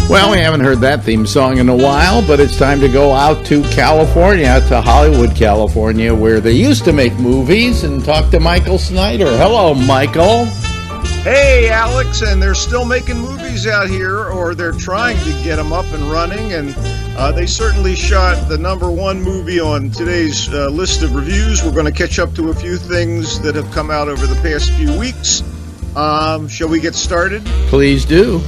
Well, we haven't heard that theme song in a while, but it's time to go out to California, to Hollywood, California, where they used to make movies, and talk to Michael Snyder. Hello, Michael. Hey, Alex, and they're still making movies out here, or they're trying to get them up and running, and they certainly shot the number one movie on today's list of reviews. We're going to catch up to a few things that have come out over the past few weeks. Shall we get started? Please do.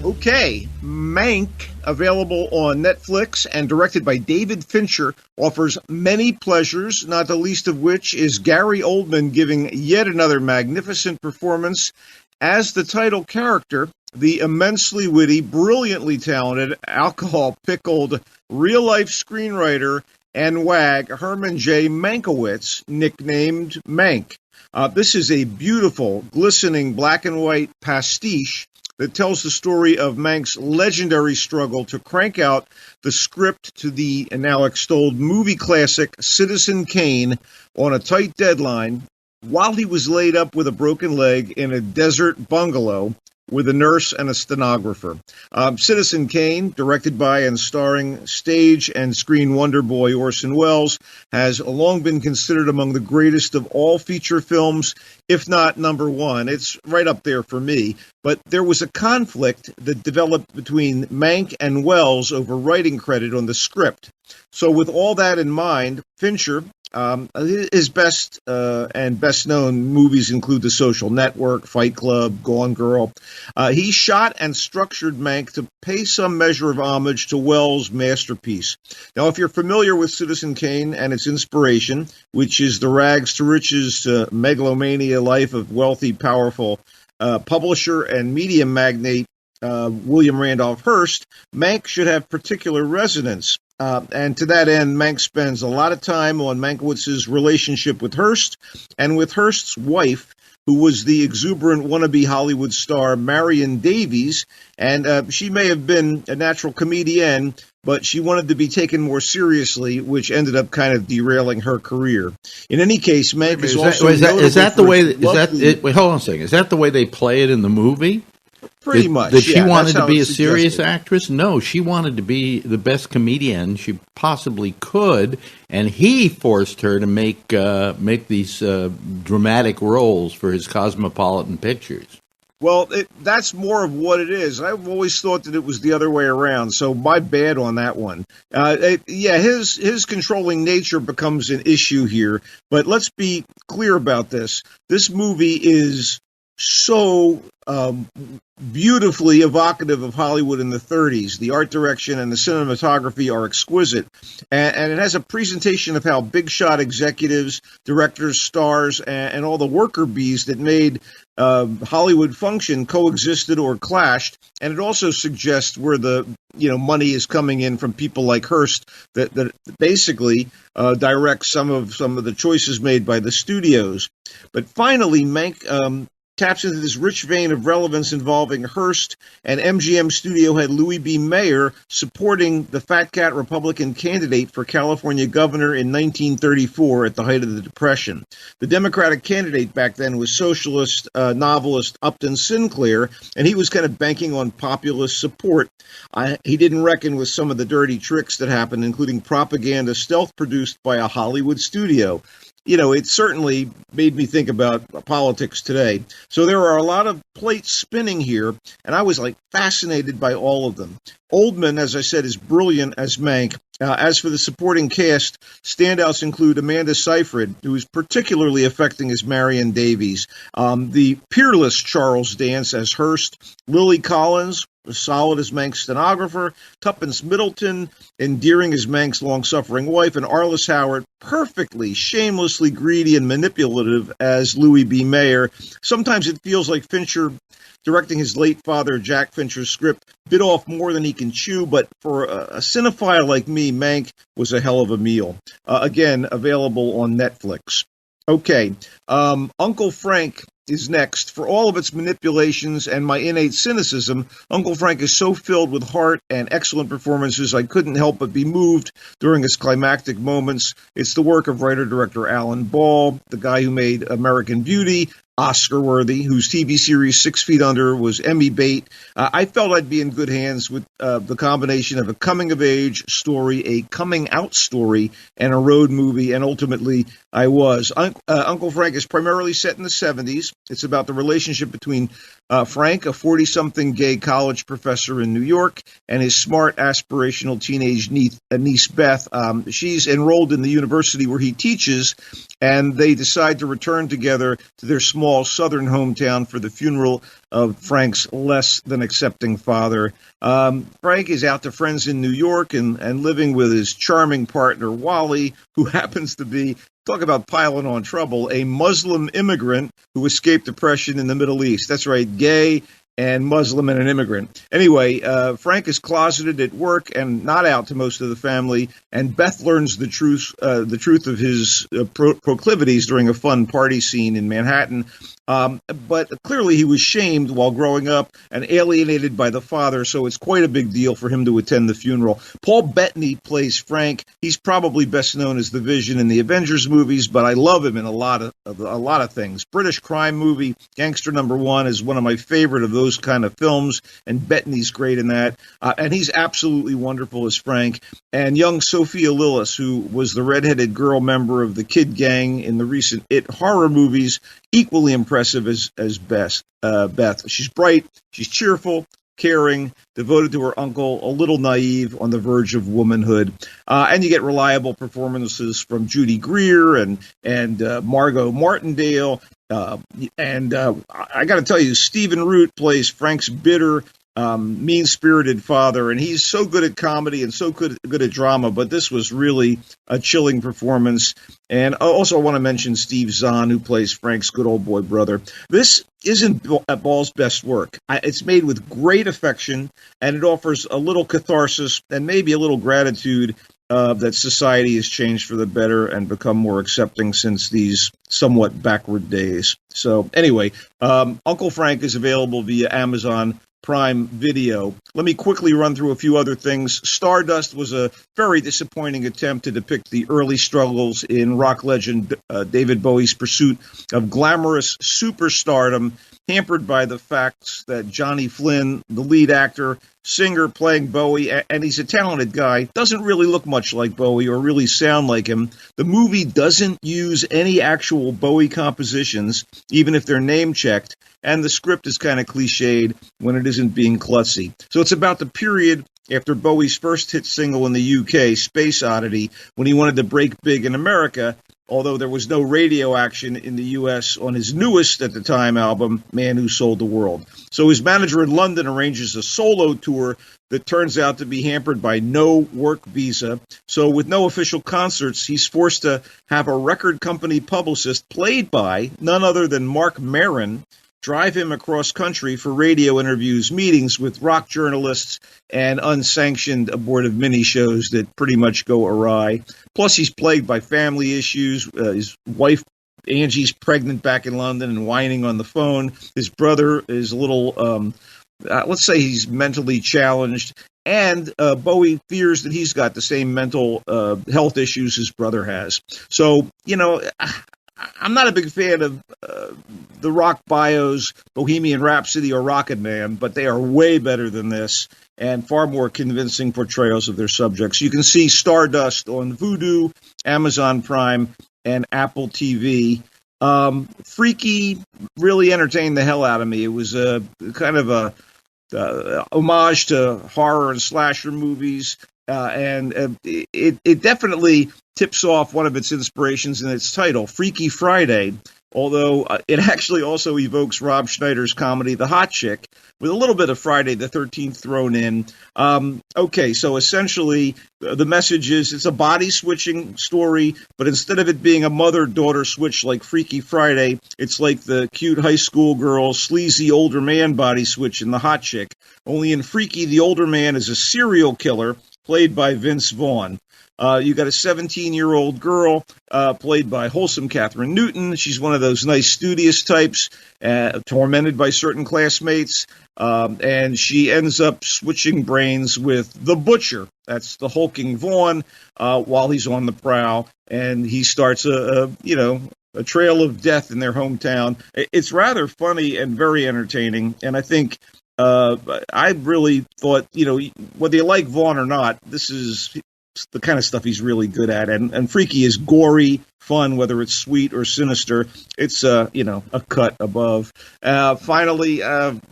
Okay, Mank, available on Netflix and directed by David Fincher, offers many pleasures, not the least of which is Gary Oldman giving yet another magnificent performance as the title character, the immensely witty, brilliantly talented, alcohol-pickled, real-life screenwriter and wag Herman J. Mankiewicz, nicknamed Mank. This is a beautiful, glistening black and white pastiche that tells the story of Mank's legendary struggle to crank out the script to the now extolled movie classic Citizen Kane on a tight deadline while he was laid up with a broken leg in a desert bungalow with a nurse and a stenographer. Citizen Kane, directed by and starring stage and screen wonder boy Orson Welles, has long been considered among the greatest of all feature films, if not number one. It's right up there for me. But there was a conflict that developed between Mank and Welles over writing credit on the script. So with all that in mind, Fincher, his best and best-known movies include The Social Network, Fight Club, Gone Girl. He shot and structured Mank to pay some measure of homage to Welles' masterpiece. Now, if you're familiar with Citizen Kane and its inspiration, which is the rags to riches megalomania life of wealthy, powerful publisher and media magnate William Randolph Hearst, Mank should have particular resonance. And to that end, Mank spends a lot of time on Mankiewicz's relationship with Hearst and with Hearst's wife, who was the exuberant wannabe Hollywood star Marion Davies. And she may have been a natural comedienne, but she wanted to be taken more seriously, which ended up kind of derailing her career. In any case, Mank is also is that the way? Wait, hold on a second. Is that the way they play it in the movie? Pretty much. That she wanted to be a serious actress? No, she wanted to be the best comedian she possibly could, and he forced her to make these dramatic roles for his Cosmopolitan Pictures. Well, that's more of what it is. I've always thought that it was the other way around, so my bad on that one. His controlling nature becomes an issue here, but let's be clear about this. This movie is so beautifully evocative of Hollywood in the 30s. The art direction and the cinematography are exquisite. And it has a presentation of how big shot executives, directors, stars, and all the worker bees that made Hollywood function coexisted or clashed. And it also suggests where the money is coming in from people like Hearst that basically direct some of the choices made by the studios. But finally, Mank taps into this rich vein of relevance involving Hearst and MGM studio head Louis B. Mayer supporting the fat cat Republican candidate for California governor in 1934 at the height of the Depression. The Democratic candidate back then was socialist novelist Upton Sinclair, and he was kind of banking on populist support. He didn't reckon with some of the dirty tricks that happened, including propaganda stealth-produced by a Hollywood studio. It certainly made me think about politics today. So there are a lot of plates spinning here, and I was fascinated by all of them. Oldman, as I said, is brilliant as Mank. As for the supporting cast, standouts include Amanda Seyfried, who is particularly affecting as Marion Davies, the peerless Charles Dance as Hearst, Lily Collins, solid as Mank's stenographer, Tuppence Middleton, endearing as Mank's long-suffering wife, and Arliss Howard, perfectly, shamelessly greedy and manipulative as Louis B. Mayer. Sometimes it feels like Fincher, directing his late father Jack Fincher's script, bit off more than he can chew, but for a cinephile like me, Mank was a hell of a meal. Again, available on Netflix. Okay, Uncle Frank is next. For all of its manipulations and my innate cynicism, Uncle Frank is so filled with heart and excellent performances, I couldn't help but be moved during its climactic moments. It's the work of writer-director Alan Ball, the guy who made American Beauty, Oscar-worthy, whose TV series 6 Feet Under was Emmy bait. I felt I'd be in good hands with the combination of a coming-of-age story, a coming-out story, and a road movie, and ultimately I was. Uncle Frank is primarily set in the 70s. It's about the relationship between Frank, a 40-something gay college professor in New York, and his smart, aspirational teenage niece, Beth. She's enrolled in the university where he teaches, and they decide to return together to their small southern hometown for the funeral of Frank's less than accepting father. Frank is out to friends in New York and living with his charming partner, Wally, who happens to be, talk about piling on trouble, a Muslim immigrant who escaped oppression in the Middle East. That's right, gay and Muslim and an immigrant. Anyway, Frank is closeted at work and not out to most of the family, and Beth learns the truth of his proclivities during a fun party scene in Manhattan. But clearly he was shamed while growing up and alienated by the father, so it's quite a big deal for him to attend the funeral. Paul Bettany plays Frank. He's probably best known as the Vision in the Avengers movies, but I love him in a lot of things. British crime movie Gangster Number One is one of my favorite of those kind of films, and Bettany's great in that. And he's absolutely wonderful as Frank. And young Sophia Lillis, who was the redheaded girl member of the Kid Gang in the recent It horror movies, equally impressive as Beth. She's bright, she's cheerful, caring, devoted to her uncle, a little naive, on the verge of womanhood. And you get reliable performances from Judy Greer and Margot Martindale. And I got to tell you, Stephen Root plays Frank's bitter, mean-spirited father, and he's so good at comedy and so good at drama, but this was really a chilling performance. And also I want to mention Steve Zahn, who plays Frank's good old boy brother. This isn't Ball's best work. It's made with great affection, and it offers a little catharsis and maybe a little gratitude that society has changed for the better and become more accepting since these somewhat backward days. So anyway, Uncle Frank is available via Amazon Prime Video. Let me quickly run through a few other things. Stardust was a very disappointing attempt to depict the early struggles in rock legend David Bowie's pursuit of glamorous superstardom, hampered by the facts that Johnny Flynn, the lead actor, singer playing Bowie, and he's a talented guy, doesn't really look much like Bowie or really sound like him. The movie doesn't use any actual Bowie compositions, even if they're name-checked, and the script is kind of cliched when it isn't being klutzy. So it's about the period after Bowie's first hit single in the UK, Space Oddity, when he wanted to break big in America, although there was no radio action in the U.S. on his newest at the time album, Man Who Sold the World. So his manager in London arranges a solo tour that turns out to be hampered by no work visa. So with no official concerts, he's forced to have a record company publicist, played by none other than Mark Maron, drive him across country for radio interviews, meetings with rock journalists, and unsanctioned abortive mini-shows that pretty much go awry. Plus, he's plagued by family issues. His wife, Angie's pregnant back in London and whining on the phone. His brother is a little, let's say he's mentally challenged. And Bowie fears that he's got the same mental health issues his brother has. So, you know, I'm not a big fan of the rock bios, Bohemian Rhapsody or Rocket Man, but they are way better than this and far more convincing portrayals of their subjects. You can see Stardust on Vudu, Amazon Prime, and Apple TV. Freaky really entertained the hell out of me. It was a kind of a homage to horror and slasher movies. And it definitely tips off one of its inspirations in its title, Freaky Friday, although it actually also evokes Rob Schneider's comedy, The Hot Chick, with a little bit of Friday the 13th thrown in. Okay, so essentially the message is it's a body-switching story, but instead of it being a mother-daughter switch like Freaky Friday, it's like the cute high school girl, sleazy older man body switch in The Hot Chick. Only in Freaky, the older man is a serial killer, played by Vince Vaughn. You got a 17-year-old girl played by wholesome Catherine Newton. She's one of those nice studious types, tormented by certain classmates, and she ends up switching brains with the Butcher. That's the hulking Vaughn while he's on the prowl, and he starts a a trail of death in their hometown. It's rather funny and very entertaining. And I think I really thought, whether you like Vaughn or not, this is the kind of stuff he's really good at. And Freaky is gory, fun, whether it's sweet or sinister. It's, a cut above. Finally,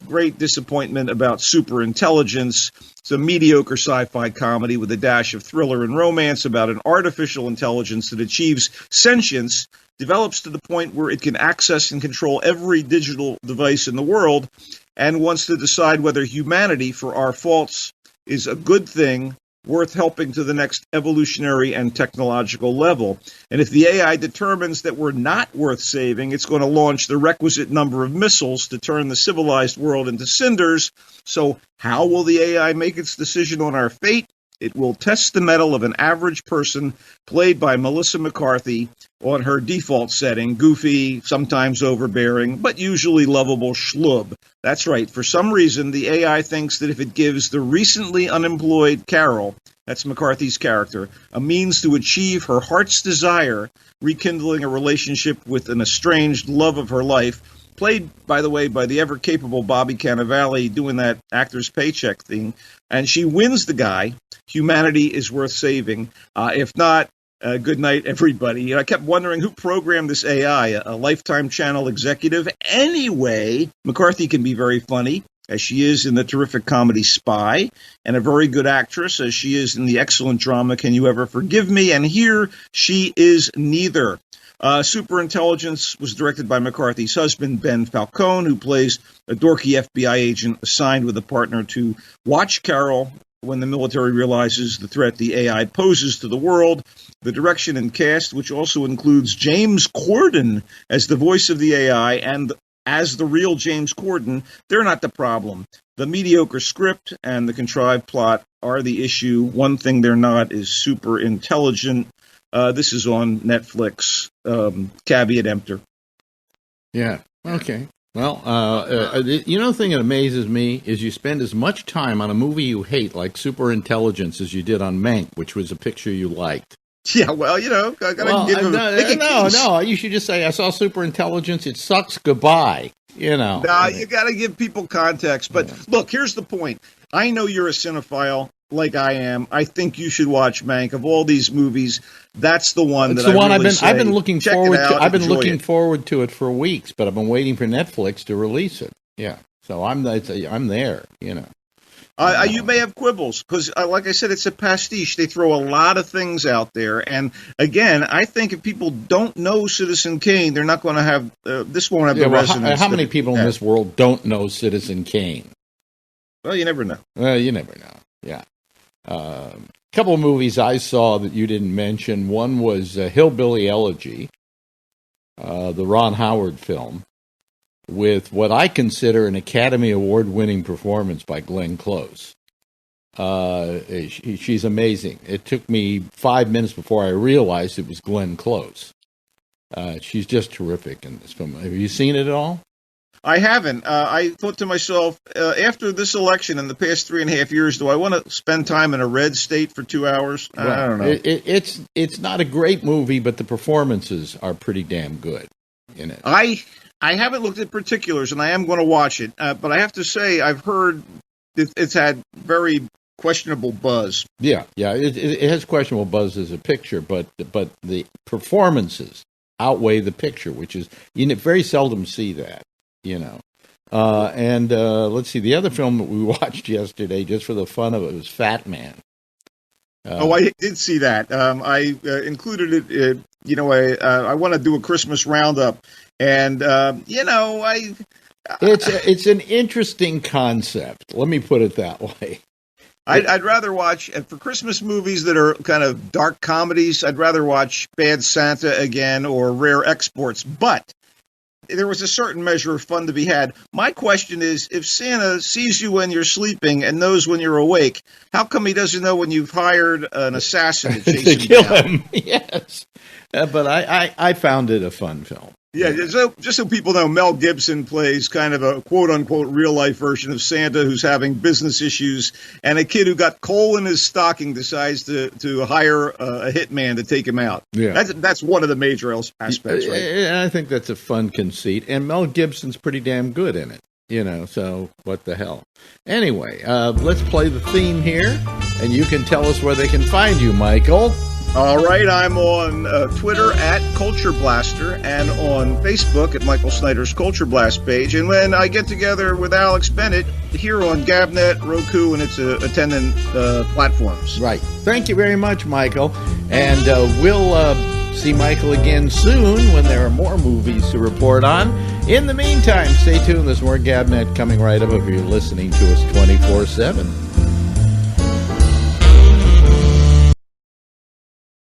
great disappointment about Superintelligence. It's a mediocre sci-fi comedy with a dash of thriller and romance about an artificial intelligence that achieves sentience, develops to the point where it can access and control every digital device in the world, and wants to decide whether humanity, for our faults, is a good thing worth helping to the next evolutionary and technological level. And if the AI determines that we're not worth saving, it's going to launch the requisite number of missiles to turn the civilized world into cinders. So how will the AI make its decision on our fate? It will test the mettle of an average person, played by Melissa McCarthy, on her default setting, goofy, sometimes overbearing, but usually lovable schlub. That's right. For some reason, the AI thinks that if it gives the recently unemployed Carol, that's McCarthy's character, a means to achieve her heart's desire, rekindling a relationship with an estranged love of her life, played, by the way, by the ever-capable Bobby Cannavale doing that actor's paycheck thing, and she wins the guy, humanity is worth saving. If not, good night, everybody. I kept wondering who programmed this AI, a Lifetime channel executive. Anyway, McCarthy can be very funny, as she is in the terrific comedy Spy, and a very good actress, as she is in the excellent drama Can You Ever Forgive Me? And here she is neither. Superintelligence was directed by McCarthy's husband, Ben Falcone, who plays a dorky FBI agent assigned with a partner to watch Carol when the military realizes the threat the AI poses to the world. The direction and cast, which also includes James Corden as the voice of the AI and as the real James Corden, they're not the problem. The mediocre script and the contrived plot are the issue. One thing they're not is super intelligent. This is on Netflix. Caveat emptor. Yeah. Okay. Well, the thing that amazes me is you spend as much time on a movie you hate, like Superintelligence, as you did on Mank, which was a picture you liked. Yeah, well, I gotta give him no. You should just say, I saw Superintelligence. It sucks. Goodbye. Nah, you gotta give people context. But look, here's the point. I know you're a cinephile, like I am. I think you should watch Mank. Of all these movies, that's the one I've been looking forward to. I've been looking forward to it for weeks, but I've been waiting for Netflix to release it. Yeah, so I'm there. You may have quibbles because, like I said, it's a pastiche. They throw a lot of things out there, and again, I think if people don't know Citizen Kane, they're not going to have this. Won't have the resonance. How many people in this world don't know Citizen Kane? Well, you never know. Yeah. A couple of movies I saw that you didn't mention. One was Hillbilly Elegy, the Ron Howard film, with what I consider an Academy Award-winning performance by Glenn Close. She's amazing. It took me 5 minutes before I realized it was Glenn Close. She's just terrific in this film. Have you seen it at all? I haven't. I thought to myself, after this election in the past 3.5 years, do I want to spend time in a red state for 2 hours? Well, I don't know. It's not a great movie, but the performances are pretty damn good in it. I haven't looked at particulars, and I am going to watch it. But I have to say, I've heard it's had very questionable buzz. Yeah. It has questionable buzz as a picture, but the performances outweigh the picture, which is you very seldom see that. And let's see, the other film that we watched yesterday, just for the fun of it, was Fat Man. I did see that. I included it. I want to do a Christmas roundup, and it's an interesting concept. Let me put it that way. I'd rather watch for Christmas movies that are kind of dark comedies. I'd rather watch Bad Santa again or Rare Exports, but there was a certain measure of fun to be had. My question is, if Santa sees you when you're sleeping and knows when you're awake, how come he doesn't know when you've hired an assassin to chase him down? Yes. But I found it a fun film. Yeah, just so people know, Mel Gibson plays kind of a quote-unquote real-life version of Santa who's having business issues, and a kid who got coal in his stocking decides to hire a hitman to take him out. Yeah. That's one of the major aspects, right? I think that's a fun conceit, and Mel Gibson's pretty damn good in it, so what the hell. Anyway, let's play the theme here, and you can tell us where they can find you, Michael. All right, I'm on Twitter at Culture Blaster and on Facebook at Michael Snyder's Culture Blast page. And when I get together with Alex Bennett here on GABNet, Roku, and its attendant platforms. Right. Thank you very much, Michael. And we'll see Michael again soon when there are more movies to report on. In the meantime, stay tuned. There's more GABNet coming right up if you're listening to us 24/7.